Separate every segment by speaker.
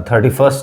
Speaker 1: 31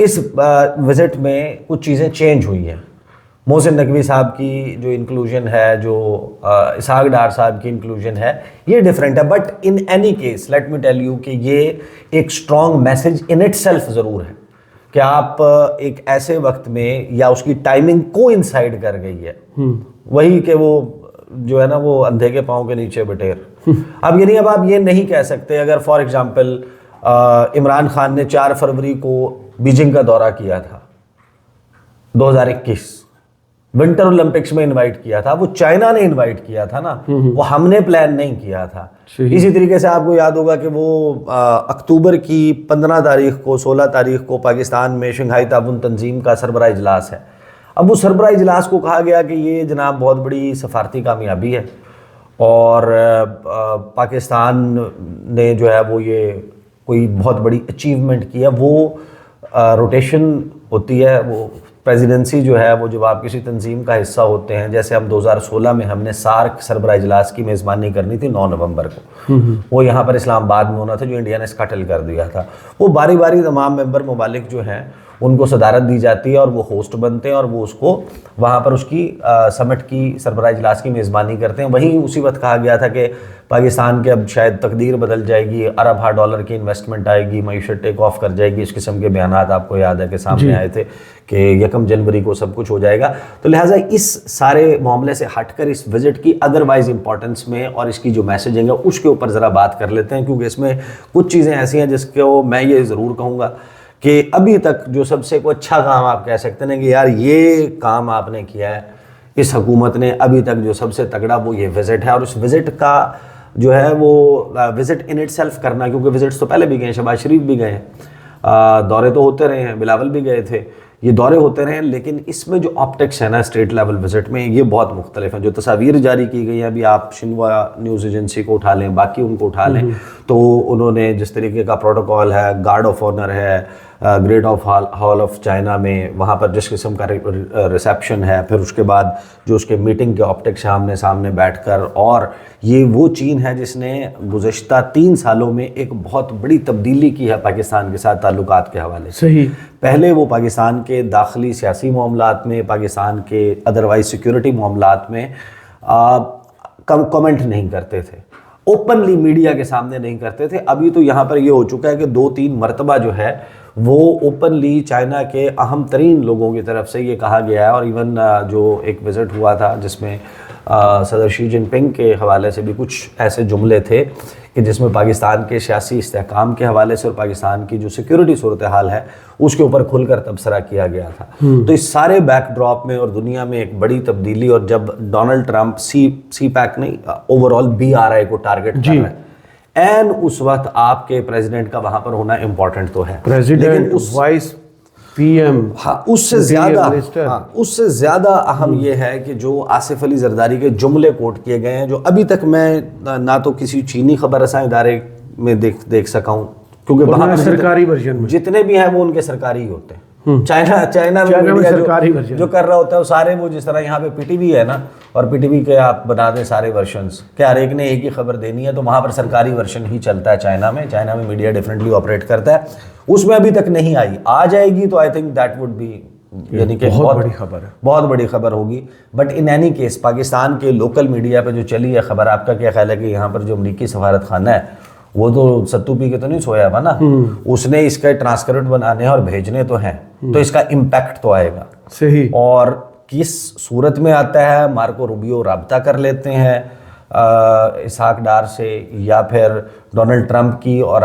Speaker 1: اس visit میں کچھ چیزیں چینج ہوئی ہیں. محسن نقوی صاحب کی جو انکلوژن ہے, جو اسحاق ڈار صاحب کی انکلوژن ہے, یہ ڈفرینٹ ہے. But in any case let me tell you کہ یہ ایک strong message in it self ضرور ہے کہ آپ ایک ایسے وقت میں, یا اس کی ٹائمنگ کو انسائڈ کر گئی ہے, وہی کہ وہ جو ہے نا وہ اندھے کے پاؤں کے نیچے بٹیر. اب یعنی اب آپ یہ نہیں کہہ سکتے, اگر فار ایگزامپل عمران خان نے 4 فروری کو بیجنگ کا دورہ کیا تھا 2021, ونٹر اولمپکس میں انوائٹ کیا تھا, وہ چائنا نے انوائٹ کیا تھا نا, وہ ہم نے پلان نہیں کیا تھا. اسی طریقے سے آپ کو یاد ہوگا کہ وہ اکتوبر کی 15 تاریخ کو 16 تاریخ کو پاکستان میں شنگھائی تعاون تنظیم کا سربراہ اجلاس ہے. اب اس سربراہ اجلاس کو کہا گیا کہ یہ جناب بہت بڑی سفارتی کامیابی ہے, اور پاکستان نے جو ہے وہ یہ کوئی بہت بڑی اچیومنٹ کی ہے. وہ روٹیشن ہوتی ہے, وہ پریزیڈنسی جو ہے وہ جب آپ کسی تنظیم کا حصہ ہوتے ہیں, جیسے ہم 2016 میں ہم نے سارک سربراہ اجلاس کی میزبانی کرنی تھی 9 نومبر کو, وہ یہاں پر اسلام آباد میں ہونا تھا, جو انڈیا نے اسکٹل کر دیا تھا. وہ باری باری تمام ممبر ممالک جو ہیں ان کو صدارت دی جاتی ہے, اور وہ ہوسٹ بنتے ہیں, اور وہ اس کو وہاں پر اس کی سمٹ کی سربراہ اجلاس کی میزبانی کرتے ہیں. وہیں اسی وقت کہا گیا تھا کہ پاکستان کے اب شاید تقدیر بدل جائے گی, ارب ڈالر کی انویسٹمنٹ آئے گی, معیشت ٹیک آف کر جائے گی. اس قسم کے بیانات آپ کو یاد ہے کہ سامنے آئے تھے کہ 1 جنوری کو سب کچھ ہو جائے گا. تو لہٰذا اس سارے معاملے سے ہٹ کر اس وزٹ کی ادروائز امپورٹنس میں اور اس کی جو میسیجنگ ہے اس کے اوپر ذرا بات کر لیتے ہیں, کیونکہ اس میں کچھ چیزیں ایسی ہیں جس کو میں یہ ضرور کہوں گا کہ ابھی تک جو سب سے کوئی اچھا کام آپ کہہ سکتے ہیں کہ یار یہ کام آپ نے کیا ہے اس حکومت نے ابھی تک, جو سب سے تگڑا وہ یہ وزٹ ہے. اور اس وزٹ کا جو ہے وہ وزٹ ان اٹ سیلف کرنا, کیونکہ وزٹس تو پہلے بھی گئے ہیں, شہباز شریف بھی گئے ہیں, دورے تو ہوتے رہے ہیں, بلاول بھی گئے تھے, یہ دورے ہوتے رہے ہیں, لیکن اس میں جو آپٹکس ہے نا اسٹیٹ لیول وزٹ میں, یہ بہت مختلف ہیں. جو تصاویر جاری کی گئی ہیں, ابھی آپ شنوا نیوز ایجنسی کو اٹھا لیں, باقی ان کو اٹھا لیں, تو انہوں نے جس طریقے کا پروٹوکول ہے, گارڈ آف آنر ہے great of hall of China میں, وہاں پر جس قسم کا ریسیپشن ہے, پھر اس کے بعد جو اس کے میٹنگ کے آپٹکس آمنے سامنے بیٹھ کر. اور یہ وہ چین ہے جس نے گزشتہ 3 سالوں میں ایک بہت بڑی تبدیلی کی ہے پاکستان کے ساتھ تعلقات کے حوالے سے.
Speaker 2: صحیح.
Speaker 1: پہلے وہ پاکستان کے داخلی سیاسی معاملات میں, پاکستان کے ادروائز سیکیورٹی معاملات میں کمنٹ نہیں کرتے تھے, اوپنلی میڈیا کے سامنے نہیں کرتے تھے. ابھی تو یہاں پر یہ ہو چکا ہے کہ 2-3 مرتبہ جو ہے وہ اوپنلی چائنا کے اہم ترین لوگوں کی طرف سے یہ کہا گیا ہے. اور ایون جو ایک وزٹ ہوا تھا جس میں صدر شی جن پنگ کے حوالے سے بھی کچھ ایسے جملے تھے کہ جس میں پاکستان کے سیاسی استحکام کے حوالے سے اور پاکستان کی جو سیکیورٹی صورتحال ہے اس کے اوپر کھل کر تبصرہ کیا گیا تھا. تو اس سارے بیک ڈراپ میں اور دنیا میں ایک بڑی تبدیلی, اور جب ڈونلڈ ٹرمپ سی پیک نہیں اوور آل BRI کو ٹارگٹ کر رہا ہے, این اس وقت آپ کے پریزیڈنٹ کا وہاں پر ہونا امپورٹنٹ تو ہے.
Speaker 2: پریزیڈنٹ, وائس پی ایم,
Speaker 1: اس سے زیادہ اہم یہ ہے کہ جو آصف علی زرداری کے جملے کوٹ کیے گئے ہیں, جو ابھی تک میں نہ تو کسی چینی خبر رساں ادارے میں دیکھ سکا ہوں, کیونکہ وہاں پر
Speaker 2: سرکاری ورژن میں
Speaker 1: جتنے بھی ہیں وہ ان کے سرکاری ہی ہوتے ہیں. چائنا میں جو کر رہا ہوتا ہے وہ سارے, وہ جس طرح یہاں پہ PTV ہے نا, اور PTV کے آپ بنا دیں سارے ورشنز کہ ہر ایک نے ایک ہی خبر دینی ہے, تو وہاں پر سرکاری ورشن ہی چلتا ہے. چائنا میں میڈیا ڈیفرنٹلی آپریٹ کرتا ہے, اس میں ابھی تک نہیں آئی, آ جائے گی تو I think that would be, یعنی کہ بہت بڑی خبر ہے, بہت بڑی خبر ہوگی. But in any case Pakistan کے لوکل میڈیا پہ جو چلی ہے خبر, آپ کا کیا خیال ہے کہ یہاں پر جو امریکی سفارت خانہ ہے وہ تو ستو پی کے تو نہیں سویا ہوا نا, اس نے اس کا ٹرانسکرپٹ بنانے اور بھیجنے تو ہیں, تو اس کا امپیکٹ تو آئے گا. صحیح. اور کس صورت میں آتا ہے, مارکو روبیو رابطہ کر لیتے ہیں اسحاق ڈار سے, یا پھر ڈونلڈ ٹرمپ کی اور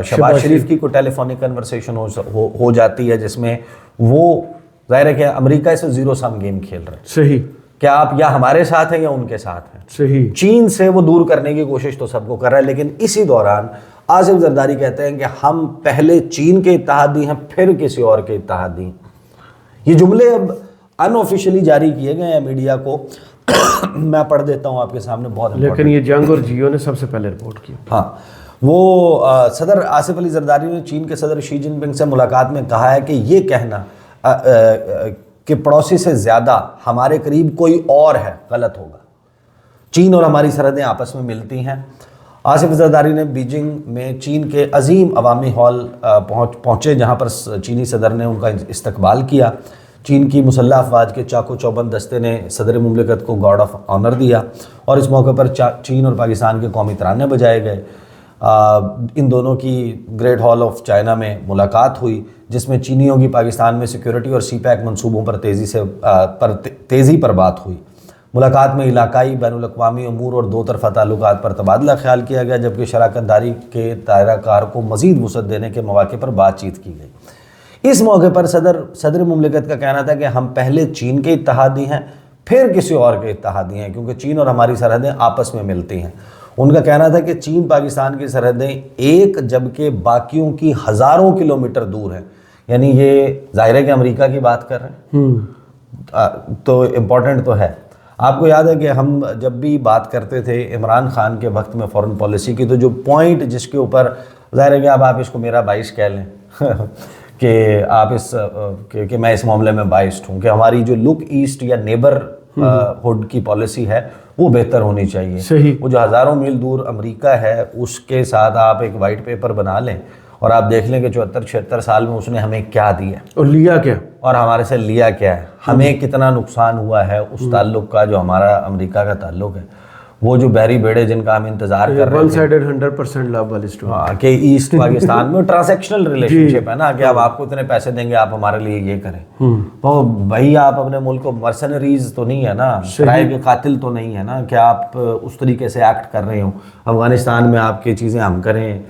Speaker 1: شہباز شریف کی کوئی ٹیلی فونک کنورسیشن ہو جاتی ہے, جس میں وہ ظاہر ہے کہ امریکہ اس زیرو سم گیم کھیل رہا ہے. صحیح. کیا آپ یا ہمارے ساتھ ہیں یا ان کے ساتھ ہیں. صحیح. چین سے وہ دور کرنے کی کوشش تو سب کو کر رہا ہے, لیکن اسی دوران آصف زرداری کہتے ہیں کہ ہم پہلے چین کے اتحادی ہیں پھر کسی اور کے اتحادی ہیں. یہ جملے اب ان آفیشلی جاری کیے گئے ہیں میڈیا کو, میں پڑھ دیتا ہوں آپ کے سامنے, بہت
Speaker 2: لیکن یہ جنگ اور جیو نے سب سے پہلے رپورٹ کی.
Speaker 1: ہاں, وہ صدر آصف علی زرداری نے چین کے صدر شی جن پنگ سے ملاقات میں کہا ہے کہ یہ کہنا کہ پڑوسی سے زیادہ ہمارے قریب کوئی اور ہے غلط ہوگا. چین اور ہماری سرحدیں آپس میں ملتی ہیں, آصف زرداری نے بیجنگ میں چین کے عظیم عوامی ہال پہنچے جہاں پر چینی صدر نے ان کا استقبال کیا. چین کی مسلح افواج کے چاق و چوبند دستے نے صدر مملکت کو گارڈ آف آنر دیا اور اس موقع پر چین اور پاکستان کے قومی ترانے بجائے گئے. ان دونوں کی گریٹ ہال آف چائنا میں ملاقات ہوئی جس میں چینیوں کی پاکستان میں سیکیورٹی اور سی پیک منصوبوں پر تیزی پر بات ہوئی. ملاقات میں علاقائی بین الاقوامی امور اور دو طرفہ تعلقات پر تبادلہ خیال کیا گیا جبکہ شراکت داری کے دائرہ کار کو مزید وسعت دینے کے مواقع پر بات چیت کی گئی. اس موقع پر صدر مملکت کا کہنا تھا کہ ہم پہلے چین کے اتحادی ہیں پھر کسی اور کے اتحادی ہیں کیونکہ چین اور ہماری سرحدیں آپس میں ملتی ہیں. ان کا کہنا تھا کہ چین پاکستان کی سرحدیں ایک جبکہ باقیوں کی ہزاروں کلومیٹر دور ہیں. یعنی یہ ظاہر ہے کہ امریکہ کی بات کر رہے ہیں تو امپورٹنٹ تو ہے. آپ کو یاد ہے کہ ہم جب بھی بات کرتے تھے عمران خان کے وقت میں فورن پالیسی کی تو جو پوائنٹ جس کے اوپر ظاہر ہے کہ اب آپ اس کو میرا باعث کہہ لیں کہ آپ کہ میں اس معاملے میں باعث ہوں کہ ہماری جو لک ایسٹ یا نیبر ہوڈ کی پالیسی ہے وہ بہتر ہونی چاہیے.
Speaker 2: صحیح.
Speaker 1: وہ جو ہزاروں میل دور امریکہ ہے اس کے ساتھ آپ ایک وائٹ پیپر بنا لیں اور آپ دیکھ لیں کہ 74-76 سال میں اس نے ہمیں کیا دیا
Speaker 2: اور لیا کیا
Speaker 1: اور ہمارے سے لیا کیا ہے, ہمیں کتنا نقصان ہوا ہے اس تعلق کا جو ہمارا امریکہ کا تعلق ہے. وہ جو بحری بیڑے جن کا ہم انتظار کر رہے
Speaker 2: ون سائیڈڈ 100% لو والی اسٹوری.
Speaker 1: ہاں کہ ایسٹ پاکستان میں ٹرانزیکشنل ریلیشن شپ ہے نا کہ اب آپ کو اتنے پیسے دیں گے آپ ہمارے لیے یہ کریں. تو بھائی آپ اپنے ملک کو مرسنریز تو نہیں ہے نا, کرائے کے قاتل تو نہیں ہے نا کہ آپ اس طریقے سے ایکٹ کر رہے ہوں. افغانستان میں آپ کی چیزیں ہم کریں,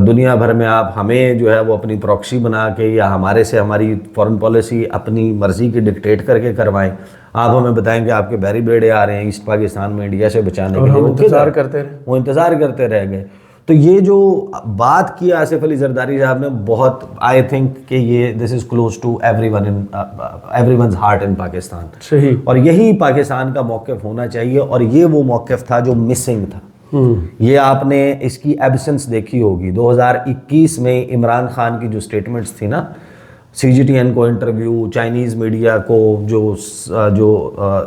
Speaker 1: دنیا بھر میں آپ ہمیں جو ہے وہ اپنی پروکسی بنا کے یا ہمارے سے ہماری فورن پالیسی اپنی مرضی کی ڈکٹیٹ کر کے کروائیں. آپ ہمیں بتائیں کہ آپ کے بحری بیڑے آ رہے ہیں ایسٹ پاکستان میں انڈیا سے بچانے کے لیے, وہ انتظار کرتے رہ گئے. تو یہ جو بات کی آصف علی زرداری صاحب نے بہت آئی تھنک کہ یہ this is close to everyone's heart in Pakistan.
Speaker 2: صحیح.
Speaker 1: اور یہی پاکستان کا موقف ہونا چاہیے اور یہ وہ موقف تھا جو مسنگ تھا. یہ آپ نے اس کی ایبسنس دیکھی ہوگی 2021 میں عمران خان کی جو سٹیٹمنٹس تھی نا, سی جی ٹی این کو انٹرویو, چائنیز میڈیا کو جو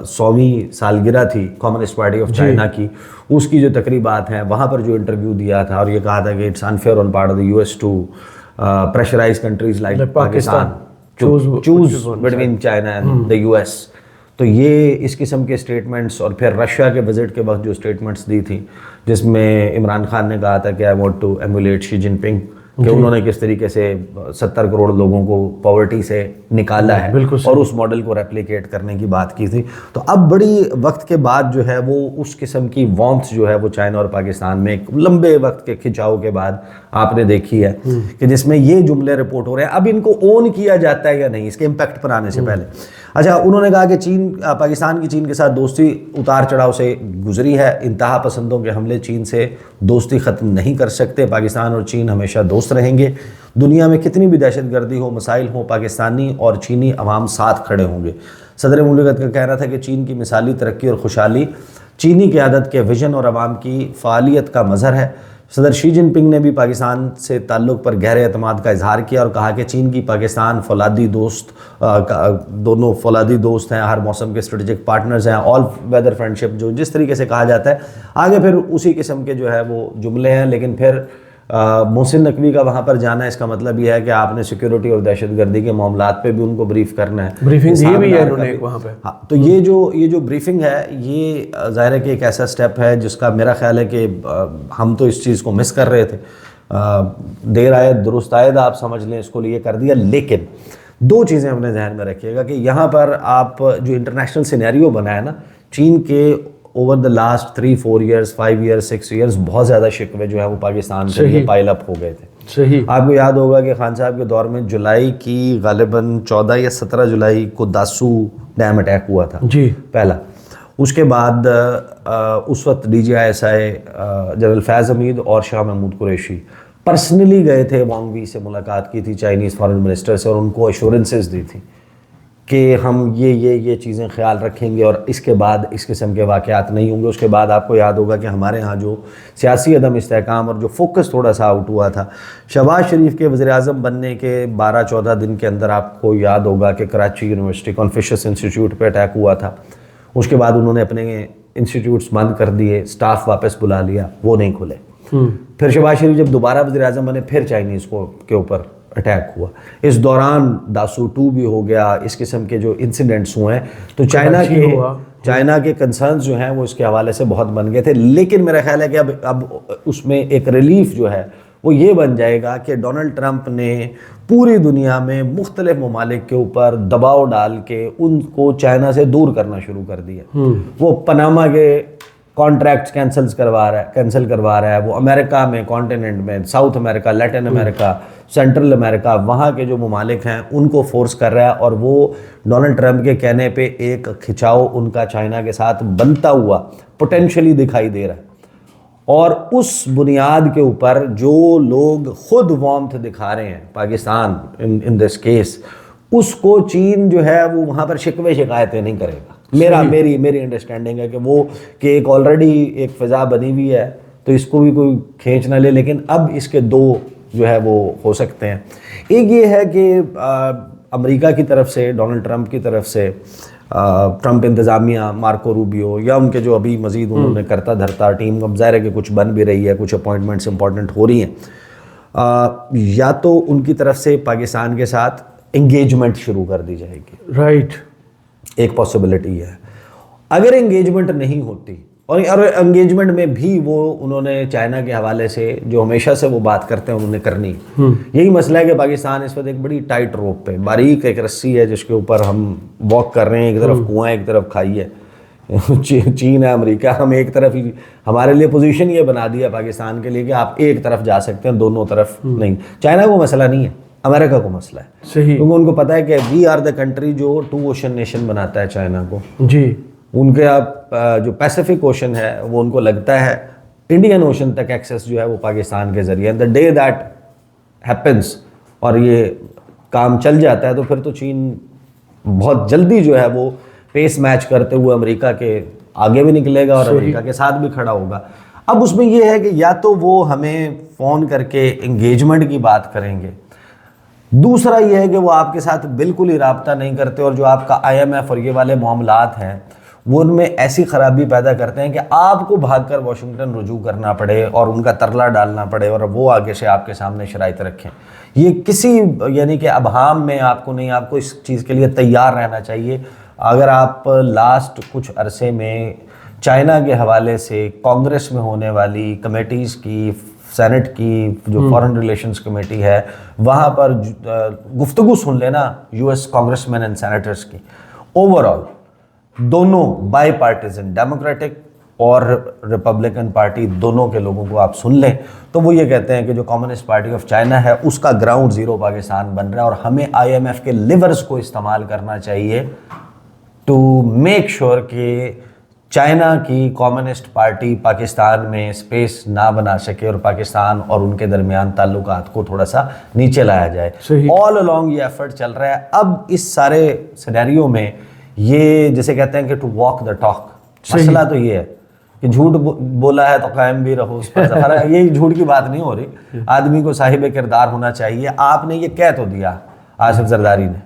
Speaker 1: 100ویں سالگرہ تھی کمیونسٹ پارٹی آف چائنا کی, اس کی جو تقریبات ہیں وہاں پر جو انٹرویو دیا تھا اور یہ کہا تھا کہ it's unfair on part of the U S to pressurise countries like Pakistan choose between China and the U S. تو یہ اس قسم کے سٹیٹمنٹس اور پھر رشیا کے وزٹ کے وقت جو سٹیٹمنٹس دی تھی جس میں عمران خان نے کہا تھا کہ آئی وانٹ ٹو ایمولیٹ شی جن پنگ, کہ انہوں نے کس طریقے سے 70 کروڑ لوگوں کو پاورٹی سے نکالا ہے اور اس ماڈل کو ریپلیکیٹ کرنے کی بات کی تھی. تو اب بڑی وقت کے بعد جو ہے وہ اس قسم کی وارمتھ جو ہے وہ چائنا اور پاکستان میں ایک لمبے وقت کے کھنچاؤ کے بعد آپ نے دیکھی ہے کہ جس میں یہ جملے رپورٹ ہو رہے ہیں. اب ان کو اون کیا جاتا ہے یا نہیں اس کے امپیکٹ پر آنے سے پہلے. اچھا, انہوں نے کہا کہ پاکستان کی چین کے ساتھ دوستی اتار چڑھاؤ سے گزری ہے, انتہا پسندوں کے حملے چین سے دوستی ختم نہیں کر سکتے, پاکستان اور چین ہمیشہ دوست رہیں گے, دنیا میں کتنی بھی دہشت گردی ہو مسائل ہوں پاکستانی اور چینی عوام ساتھ کھڑے ہوں گے. صدر مملکت کا کہنا تھا کہ چین کی مثالی ترقی اور خوشحالی چینی قیادت کے ویژن اور عوام کی فعالیت کا مظہر ہے. صدر شی جن پنگ نے بھی پاکستان سے تعلق پر گہرے اعتماد کا اظہار کیا اور کہا کہ چین کی پاکستان فولادی دوست, دونوں فولادی دوست ہیں, ہر موسم کے اسٹریٹجک پارٹنرز ہیں, آل ویدر فرینڈشپ جو جس طریقے سے کہا جاتا ہے. آگے پھر اسی قسم کے جو ہے وہ جملے ہیں, لیکن پھر محسن نقوی کا وہاں پر جانا اس کا مطلب یہ ہے کہ آپ نے سیکیورٹی اور دہشت گردی کے معاملات پہ بھی ان کو بریف کرنا ہے.
Speaker 2: بریفنگ یہ بھی ہے انہوں نے وہاں پہ.
Speaker 1: ہاں, تو یہ جو بریفنگ ہے یہ ظاہر ہے کہ ایک ایسا سٹیپ ہے جس کا میرا خیال ہے کہ ہم تو اس چیز کو مس کر رہے تھے. دیر آیت درست آیت آپ سمجھ لیں اس کو لیے کر دیا. لیکن دو چیزیں اپنے ذہن میں رکھیے گا کہ یہاں پر آپ جو انٹرنیشنل سینیریو بنا ہے نا چین کے over the last 3-4 years 5 years 6 years بہت زیادہ شکوے جو ہے وہ پاکستان کے لیے پائل اپ ہو گئے تھے.
Speaker 2: صحیح.
Speaker 1: آپ کو یاد ہوگا کہ خان صاحب کے دور میں جولائی کی غالباً 14 یا 17 جولائی کو داسو ڈیم اٹیک ہوا تھا
Speaker 2: جی
Speaker 1: پہلا. اس کے بعد اس وقت D G I S I general Faiz Hamid اور شاہ محمود قریشی پرسنلی گئے تھے, وانگ وی سے ملاقات کی تھی چائنیز فارن منسٹر سے اور ان کو ایشورنسز دی تھی کہ ہم یہ چیزیں خیال رکھیں گے اور اس کے بعد اس قسم کے واقعات نہیں ہوں گے. اس کے بعد آپ کو یاد ہوگا کہ ہمارے ہاں جو سیاسی عدم استحکام اور جو فوکس تھوڑا سا آؤٹ ہوا تھا, شہباز شریف کے وزیر اعظم بننے کے 12-14 دن کے اندر آپ کو یاد ہوگا کہ کراچی یونیورسٹی کنفیوشس انسٹیٹیوٹ پہ اٹیک ہوا تھا. اس کے بعد انہوں نے اپنے انسٹیٹیوٹس بند کر دیے, سٹاف واپس بلا لیا, وہ نہیں کھلے. پھر شہباز شریف جب دوبارہ وزیر اعظم بنے پھر چائنیز کے اوپر اٹیک ہوا. اس دوران داسو 2 بھی ہو گیا, اس قسم کے جو انسیڈنٹس ہوئے ہیں تو چائنا کے کنسرنز جو ہیں وہ اس کے حوالے سے بہت بن گئے تھے. لیکن میرا خیال ہے کہ اب اس میں ایک ریلیف جو ہے وہ یہ بن جائے گا کہ ڈونلڈ ٹرمپ نے پوری دنیا میں مختلف ممالک کے اوپر دباؤ ڈال کے ان کو چائنا سے دور کرنا شروع کر دیا. وہ پناما کے کانٹریکٹس کینسل کروا رہا ہے, وہ امریکہ میں کانٹیننٹ میں ساؤتھ امریکہ, لیٹن امریکہ, سینٹرل امریکہ, وہاں کے جو ممالک ہیں ان کو فورس کر رہا ہے. اور وہ ڈونلڈ ٹرمپ کے کہنے پہ ایک کھچاؤ ان کا چائنا کے ساتھ بنتا ہوا پوٹینشلی دکھائی دے رہا ہے. اور اس بنیاد کے اوپر جو لوگ خود وارمتھ دکھا رہے ہیں پاکستان ان دس کیس, اس کو چین جو ہے وہ وہاں پر شکوے شکایتیں نہیں کرے گا. میری انڈرسٹینڈنگ ہے کہ وہ کہ ایک آلریڈی ایک فضا بنی ہوئی ہے تو اس کو بھی کوئی کھینچ نہ لے. لیکن اب اس کے 2 جو ہے وہ ہو سکتے ہیں. ایک یہ ہے کہ امریکہ کی طرف سے, ڈونلڈ ٹرمپ کی طرف سے, ٹرمپ انتظامیہ, مارکو روبیو یا ان کے جو ابھی مزید انہوں نے کرتا دھرتا ٹیم, اب ظاہر ہے کہ کچھ بن بھی رہی ہے, کچھ اپوائنٹمنٹس امپورٹنٹ ہو رہی ہیں, یا تو ان کی طرف سے پاکستان کے ساتھ انگیجمنٹ شروع کر دی جائے گی.
Speaker 2: رائٹ,
Speaker 1: ایک پاسبلٹی ہے. اگر انگیجمنٹ نہیں ہوتی, اور انگیجمنٹ میں بھی وہ انہوں نے چائنا کے حوالے سے جو ہمیشہ سے وہ بات کرتے ہیں انہوں نے کرنی. یہی مسئلہ ہے کہ پاکستان اس وقت ایک بڑی ٹائٹ روپ پہ, باریک ایک رسی ہے جس کے اوپر ہم واک کر رہے ہیں. ایک طرف کنواں ہے, ایک طرف کھائی ہے. چین ہے, امریکہ, ہم ایک طرف ہی, ہمارے لیے پوزیشن یہ بنا دیا پاکستان کے لیے کہ آپ ایک طرف جا سکتے ہیں, دونوں طرف نہیں. چائنا کو مسئلہ نہیں ہے, امریکہ کو مسئلہ ہے.
Speaker 2: صحیح,
Speaker 1: کیونکہ ان کو پتہ ہے کہ وی آر دا کنٹری جو 2 اوشن نیشن بناتا ہے چائنا کو.
Speaker 2: جی,
Speaker 1: ان کے جو پیسیفک اوشن ہے وہ ان کو لگتا ہے انڈین اوشن تک ایکسیس جو ہے وہ پاکستان کے ذریعے. دا ڈے دیٹ ہیپنس اور یہ کام چل جاتا ہے تو پھر تو چین بہت جلدی جو ہے وہ پیس میچ کرتے ہوئے امریکہ کے آگے بھی نکلے گا اور امریکہ کے ساتھ بھی کھڑا ہوگا. اب اس میں یہ ہے کہ یا تو وہ ہمیں فون کر کے انگیجمنٹ کی بات کریں گے, دوسرا یہ ہے کہ وہ آپ کے ساتھ بالکل ہی رابطہ نہیں کرتے, اور جو آپ کا IMF اور یہ والے معاملات ہیں وہ ان میں ایسی خرابی پیدا کرتے ہیں کہ آپ کو بھاگ کر واشنگٹن رجوع کرنا پڑے اور ان کا ترلا ڈالنا پڑے اور وہ آگے سے آپ کے سامنے شرائط رکھیں. یہ کسی یعنی کہ ابہام میں آپ کو نہیں, آپ کو اس چیز کے لیے تیار رہنا چاہیے. اگر آپ لاسٹ کچھ عرصے میں چائنا کے حوالے سے کانگریس میں ہونے والی کمیٹیز کی, سینٹ کی جو فارن ریلیشنز کمیٹی ہے, وہاں پر گفتگو سن لینا US congressman and senators کی, اوور آل دونوں بائی پارٹیزن, ڈیموکریٹک اور ریپبلکن پارٹی دونوں کے لوگوں کو آپ سن لیں تو وہ یہ کہتے ہیں کہ جو کمیونسٹ پارٹی آف چائنا ہے اس کا گراؤنڈ زیرو پاکستان بن رہا ہے, اور ہمیں IMF کے لیورز کو استعمال کرنا چاہیے ٹو میک شور کہ چائنا کی کمیونسٹ پارٹی پاکستان میں اسپیس نہ بنا سکے اور پاکستان اور ان کے درمیان تعلقات کو تھوڑا سا نیچے لایا جائے. آل along یہ ایفرٹ چل رہا ہے. اب اس سارے سینیریو میں یہ جسے کہتے ہیں کہ ٹو واک دا ٹاک, مسئلہ تو یہ ہے کہ جھوٹ بولا ہے تو قائم بھی رہو اس پر ظفر ہے. یہ جھوٹ کی بات نہیں ہو رہی, آدمی کو صاحب کردار ہونا چاہیے. آپ نے یہ کہہ تو دیا آصف زرداری نے,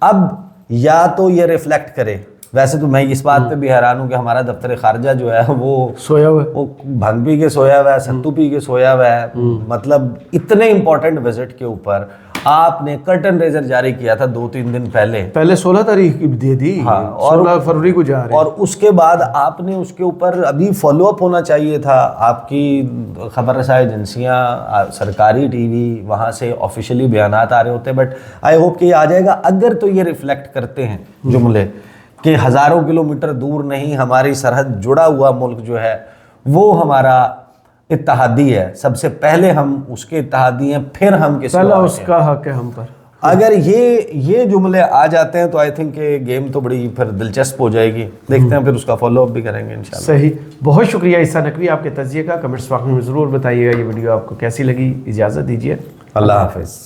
Speaker 1: اب یا تو یہ ریفلیکٹ کرے. ویسے تو میں اس بات پہ بھی حیران ہوں کہ ہمارا دفتر خارجہ جو ہے وہ
Speaker 2: سویا ہوا ہے,
Speaker 1: وہ بھنگ پی کے سویا ہوا ہے, ستو پی کے سویا ہوا ہے. مطلب اتنے امپورٹنٹ وزٹ کے اوپر آپ نے کرٹن ریزر جاری کیا تھا 2-3 دن پہلے 16
Speaker 2: تاریخ دے دی, 16 فروری کو جا رہے,
Speaker 1: اور اس کے بعد آپ نے اس کے اوپر ابھی فالو اپ ہونا چاہیے تھا. آپ کی خبر رسائی ایجنسیاں, سرکاری ٹی وی, وہاں سے آفیشیلی بیانات آ رہے ہوتے, بٹ آئی ہوپ کہ یہ آ جائے گا. اگر تو یہ ریفلیکٹ کرتے ہیں جملے کہ ہزاروں کلومیٹر دور نہیں, ہماری سرحد جڑا ہوا ملک جو ہے وہ ہمارا اتحادی ہے, سب سے پہلے ہم اس کے اتحادی ہیں, پھر ہم کسی
Speaker 2: پہلا اس کا حق ہے ہم پر.
Speaker 1: اگر یہ جملے آ جاتے ہیں تو آئی تھنک کہ گیم تو بڑی پھر دلچسپ ہو جائے گی. دیکھتے ہیں پھر اس کا فالو اپ بھی کریں گے انشاءاللہ.
Speaker 2: صحیح, بہت شکریہ عیسیٰ نقوی آپ کے تجزیے کا. کمنٹس باکس میں ضرور بتائیے گا یہ ویڈیو آپ کو کیسی لگی. اجازت دیجیے,
Speaker 1: اللہ حافظ.